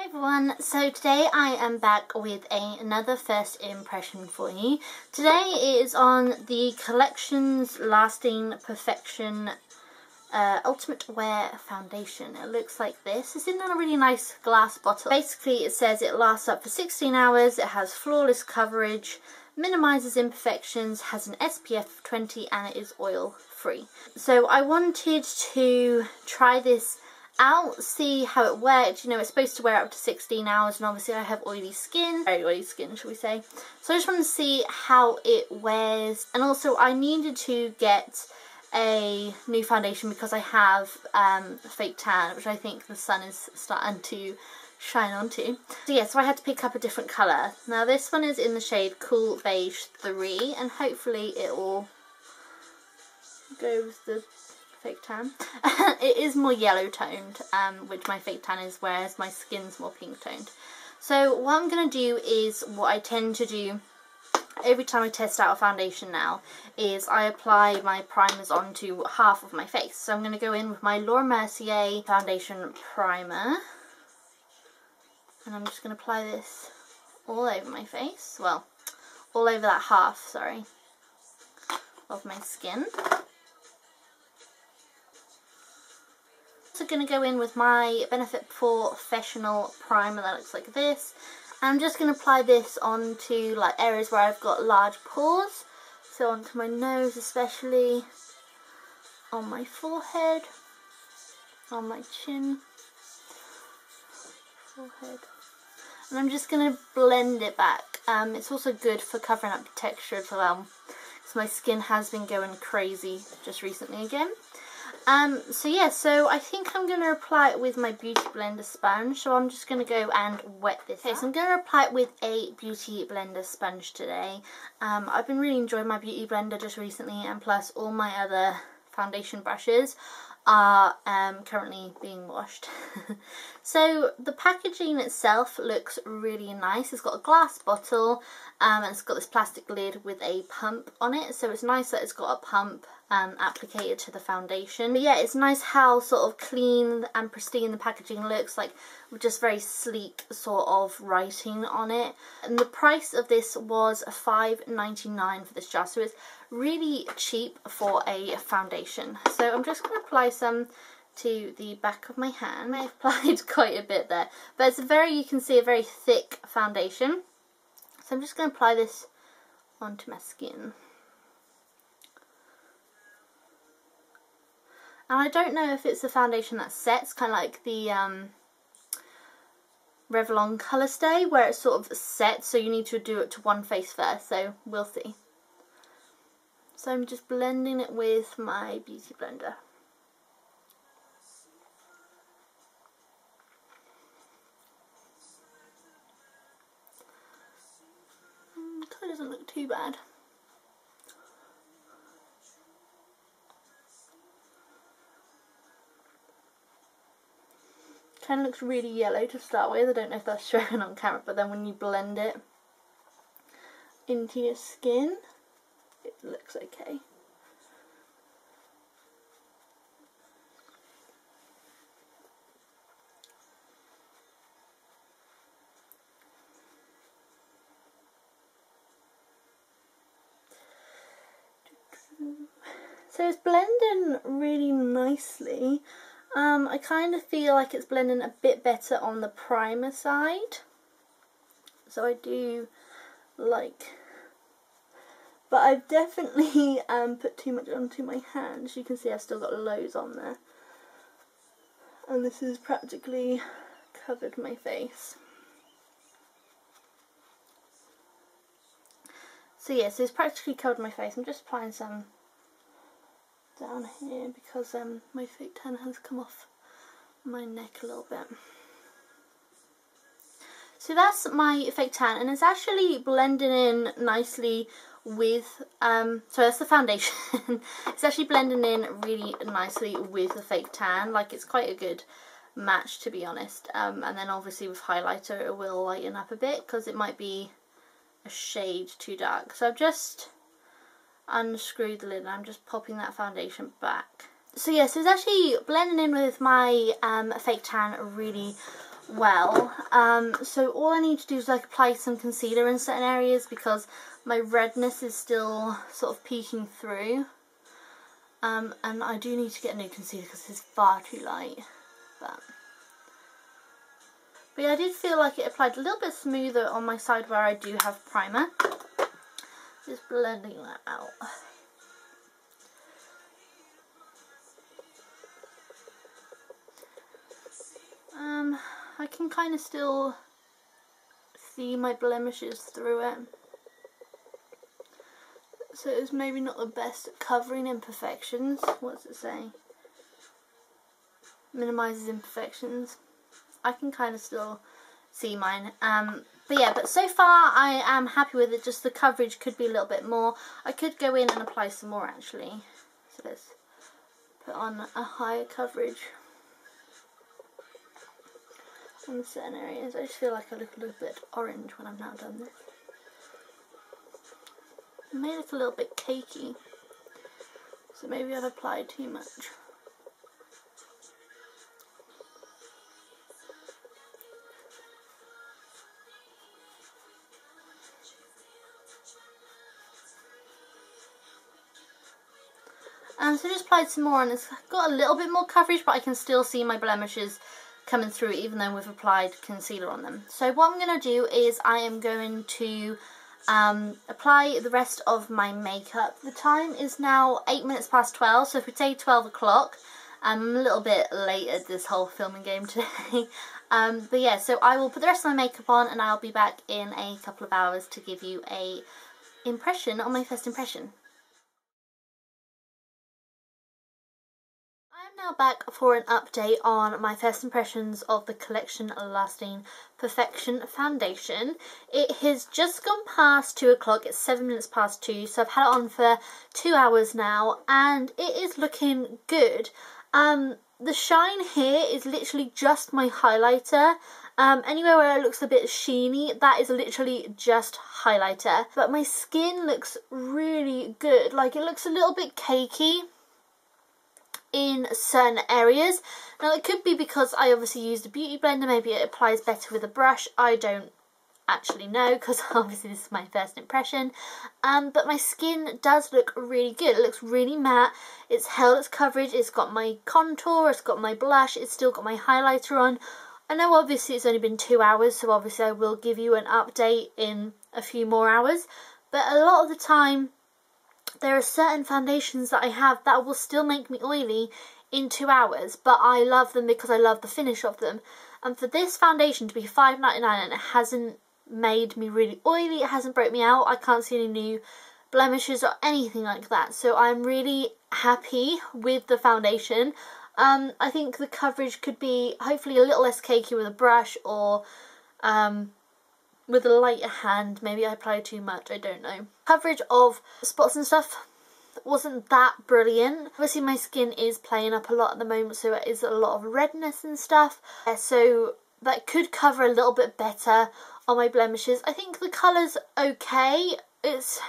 Everyone, so today I am back with another first impression for you. Today is on the Collections Lasting Perfection Ultimate Wear Foundation. It looks like this. It's in a really nice glass bottle. Basically it says it lasts up for 16 hours, it has flawless coverage, minimises imperfections, has an SPF of 20 and it is oil free. So I wanted to try this out, see how it worked. You know, it's supposed to wear up to 16 hours and obviously I have oily skin, very oily skin shall we say, so I just wanted to see how it wears. And also I needed to get a new foundation because I have fake tan, which I think the sun is starting to shine onto. So yeah, so I had to pick up a different colour. Now this one is in the shade Cool Beige 3 and hopefully it will go with the fake tan. It is more yellow toned, which my fake tan is, whereas my skin's more pink toned. So what I'm going to do is what I tend to do every time I test out a foundation now, is I apply my primers onto half of my face. So I'm going to go in with my Laura Mercier foundation primer and I'm just going to apply this all over my face, well, all over that half, sorry, of my skin. So I'm going to go in with my Benefit Professional primer that looks like this. I'm just going to apply this onto like areas where I've got large pores, so onto my nose especially, on my forehead, on my chin, forehead, and I'm just going to blend it back. It's also good for covering up the texture as well, because my skin has been going crazy just recently again. So yeah, so I think I'm going to apply it with my Beauty Blender sponge, so I'm just going to go and wet this. Okay, so I'm going to apply it with a Beauty Blender sponge today. I've been really enjoying my Beauty Blender just recently, and plus all my other foundation brushes are currently being washed. So the packaging itself looks really nice. It's got a glass bottle and it's got this plastic lid with a pump on it, so it's nice that it's got a pump applicated to the foundation. But yeah, it's nice how sort of clean and pristine the packaging looks, like with just very sleek sort of writing on it. And the price of this was $5.99 for this jar, so it's really cheap for a foundation. So I'm just going to apply some to the back of my hand. I applied quite a bit there, but it's you can see a very thick foundation. So I'm just going to apply this onto my skin. And I don't know if it's a foundation that sets, kind of like the Revlon Colour Stay, where it sort of sets, so you need to do it to one face first, so we'll see. So I'm just blending it with my Beauty Blender. Colour doesn't look too bad. Kind of looks really yellow to start with. I don't know if that's showing on camera, but then when you blend it into your skin, it looks okay. So it's blending really nicely. I kind of feel like it's blending a bit better on the primer side, so I do like, but I've definitely put too much onto my hands. You can see I've still got loads on there, and this has practically covered my face. So yeah, so it's practically covered my face. I'm just applying some down here because my fake tan has come off my neck a little bit. So that's my fake tan, and it's actually blending in nicely with, so that's the foundation. It's actually blending in really nicely with the fake tan, like it's quite a good match to be honest. And then obviously with highlighter it will lighten up a bit because it might be a shade too dark. So I've just unscrewed the lid and I'm just popping that foundation back. So yeah, so it's actually blending in with my fake tan really well. So all I need to do is like apply some concealer in certain areas because my redness is still sort of peeking through. And I do need to get a new concealer because it's far too light. But yeah, I did feel like it applied a little bit smoother on my side where I do have primer. Just blending that out. I can kind of still see my blemishes through it. So it's maybe not the best at covering imperfections. What's it say? Minimises imperfections. I can kind of still see mine. But yeah, but so far I am happy with it. Just the coverage could be a little bit more. I could go in and apply some more actually. So let's put on a higher coverage in certain areas. I just feel like I look a little bit orange when I've now done this. It may look a little bit cakey, so maybe I've applied too much. So just applied some more and it's got a little bit more coverage, but I can still see my blemishes coming through even though we've applied concealer on them. So what I'm going to do is I am going to apply the rest of my makeup. The time is now 8 minutes past 12, so if we say 12 o'clock, I'm a little bit late at this whole filming game today. But yeah, so I will put the rest of my makeup on and I'll be back in a couple of hours to give you a impression on my first impression. Now back for an update on my first impressions of the Collection Lasting Perfection foundation. It has just gone past 2 o'clock, it's 7 minutes past 2, so I've had it on for 2 hours now and it is looking good. The shine here is literally just my highlighter. Anywhere where it looks a bit sheeny, that is literally just highlighter. But my skin looks really good, like it looks a little bit cakey in certain areas. Now it could be because I obviously used a beauty blender, maybe it applies better with a brush, I don't actually know because obviously this is my first impression. But my skin does look really good, it looks really matte, it's held its coverage, it's got my contour, it's got my blush, it's still got my highlighter on. I know obviously it's only been 2 hours, so obviously I will give you an update in a few more hours, but a lot of the time there are certain foundations that I have that will still make me oily in 2 hours, but I love them because I love the finish of them. And for this foundation to be $5.99 and it hasn't made me really oily, it hasn't broke me out, I can't see any new blemishes or anything like that. So I'm really happy with the foundation. I think the coverage could be hopefully a little less cakey with a brush or with a lighter hand. Maybe I applied too much, I don't know. Coverage of spots and stuff wasn't that brilliant. Obviously my skin is playing up a lot at the moment, so it is a lot of redness and stuff. So that could cover a little bit better on my blemishes. I think the colour's okay. It's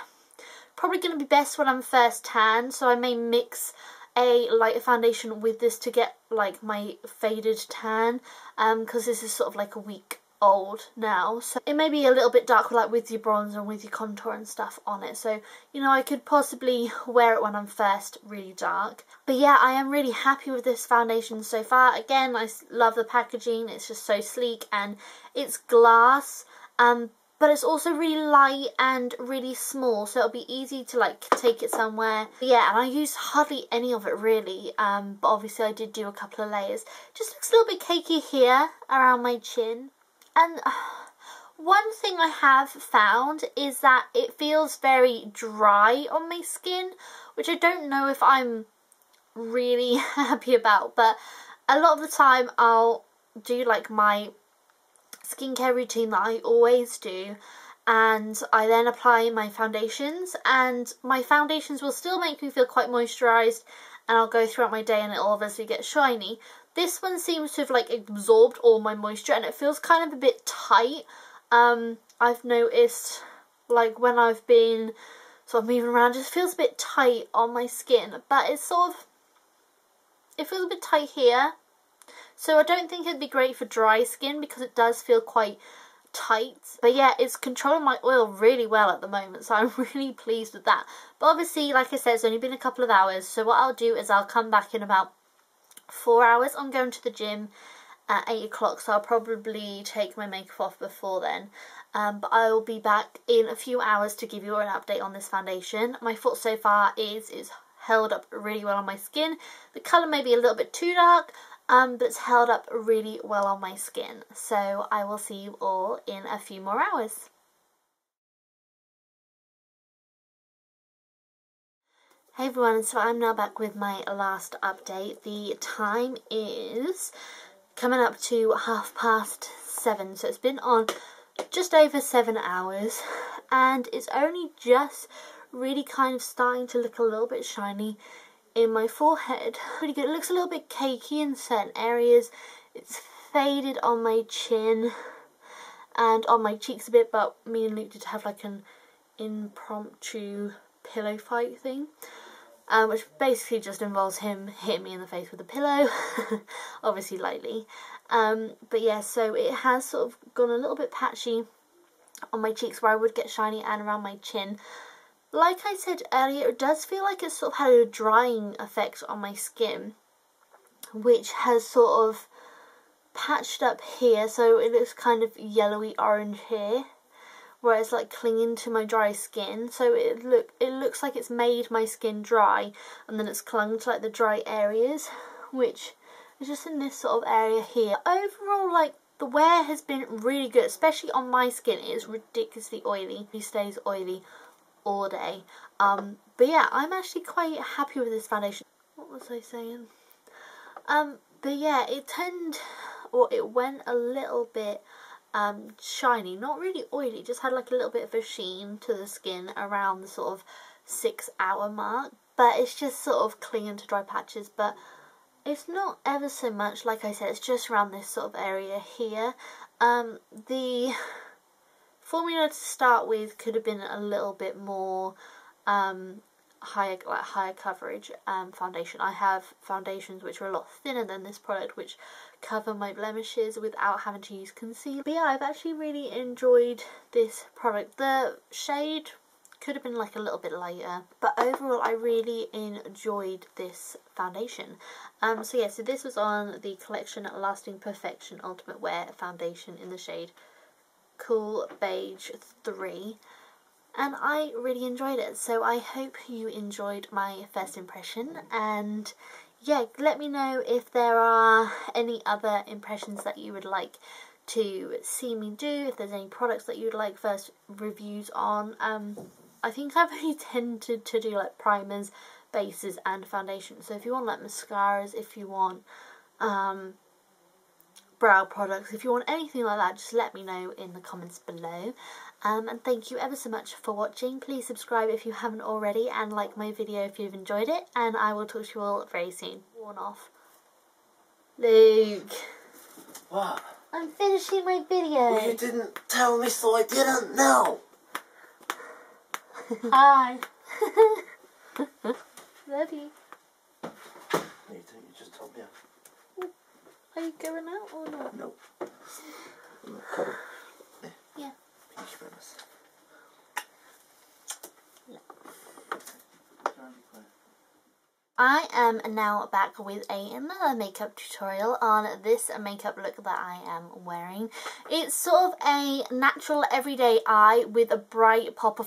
probably going to be best when I'm first tan, so I may mix a lighter foundation with this to get like my faded tan, because this is sort of like a week old now, so it may be a little bit darker like with your bronzer and with your contour and stuff on it, so you know I could possibly wear it when I'm first really dark. But yeah, I am really happy with this foundation so far. Again, I love the packaging, it's just so sleek and it's glass, but it's also really light and really small, so it'll be easy to like take it somewhere. But yeah, and I used hardly any of it really, but obviously I did do a couple of layers. Just looks a little bit cakey here around my chin. And one thing I have found is that it feels very dry on my skin, which I don't know if I'm really happy about, but a lot of the time I'll do like my skincare routine that I always do, and I then apply my foundations, and my foundations will still make me feel quite moisturised, and I'll go throughout my day and it'll obviously get shiny. This one seems to have like absorbed all my moisture and it feels kind of a bit tight. I've noticed like when I've been sort of moving around, it just feels a bit tight on my skin, but it's sort of, it feels a bit tight here. So I don't think it'd be great for dry skin because it does feel quite tight. But yeah, it's controlling my oil really well at the moment, so I'm really pleased with that. But obviously, like I said, it's only been a couple of hours, so what I'll do is I'll come back in about 4 hours. I'm going to the gym at 8 o'clock, so I'll probably take my makeup off before then. But I will be back in a few hours to give you an update on this foundation. My thoughts so far is it's held up really well on my skin. The colour may be a little bit too dark, but it's held up really well on my skin. So I will see you all in a few more hours. Hey everyone, so I'm now back with my last update. The time is coming up to 7:30, so it's been on just over 7 hours, and it's only just really kind of starting to look a little bit shiny in my forehead. Pretty good. It looks a little bit cakey in certain areas. It's faded on my chin and on my cheeks a bit, but me and Luke did have like an impromptu pillow fight thing, which basically just involves him hitting me in the face with a pillow, obviously lightly. But yeah, so it has sort of gone a little bit patchy on my cheeks where I would get shiny, and around my chin. Like I said earlier, it does feel like it's sort of had a drying effect on my skin, which has sort of patched up here, so it looks kind of yellowy orange here, where it's like clinging to my dry skin. So it looks like it's made my skin dry, and then it's clung to like the dry areas, which is just in this sort of area here. Overall, like, the wear has been really good, especially on my skin. It is ridiculously oily. It stays oily all day. But yeah, I'm actually quite happy with this foundation. What was I saying? But yeah, it went a little bit shiny, not really oily, just had like a little bit of a sheen to the skin around the sort of 6 hour mark, but it's just sort of clinging to dry patches. But it's not ever so much, like I said, it's just around this sort of area here. The formula to start with could have been a little bit more higher coverage foundation. I have foundations which are a lot thinner than this product, which cover my blemishes without having to use concealer. But yeah, I've actually really enjoyed this product. The shade could have been like a little bit lighter, but overall I really enjoyed this foundation. So yeah, so this was on the Collection Lasting Perfection Ultimate Wear Foundation in the shade Cool Beige 3, and I really enjoyed it. So I hope you enjoyed my first impression, and yeah, let me know if there are any other impressions that you would like to see me do, if there's any products that you would like first reviews on. I think I've only tended to do like primers, bases and foundations, so if you want like mascaras, if you want brow products, if you want anything like that, just let me know in the comments below. And thank you ever so much for watching. Please subscribe if you haven't already, and like my video if you've enjoyed it, and I will talk to you all very soon. Worn off. Luke. What? I'm finishing my video. Well, you didn't tell me, so I didn't know. Hi. Love you. No, you just told me. Are you going out or not? No. I'm not cuddle. Yeah. Peach promise. I am now back with another makeup tutorial on this makeup look that I am wearing. It's sort of a natural everyday eye with a bright pop of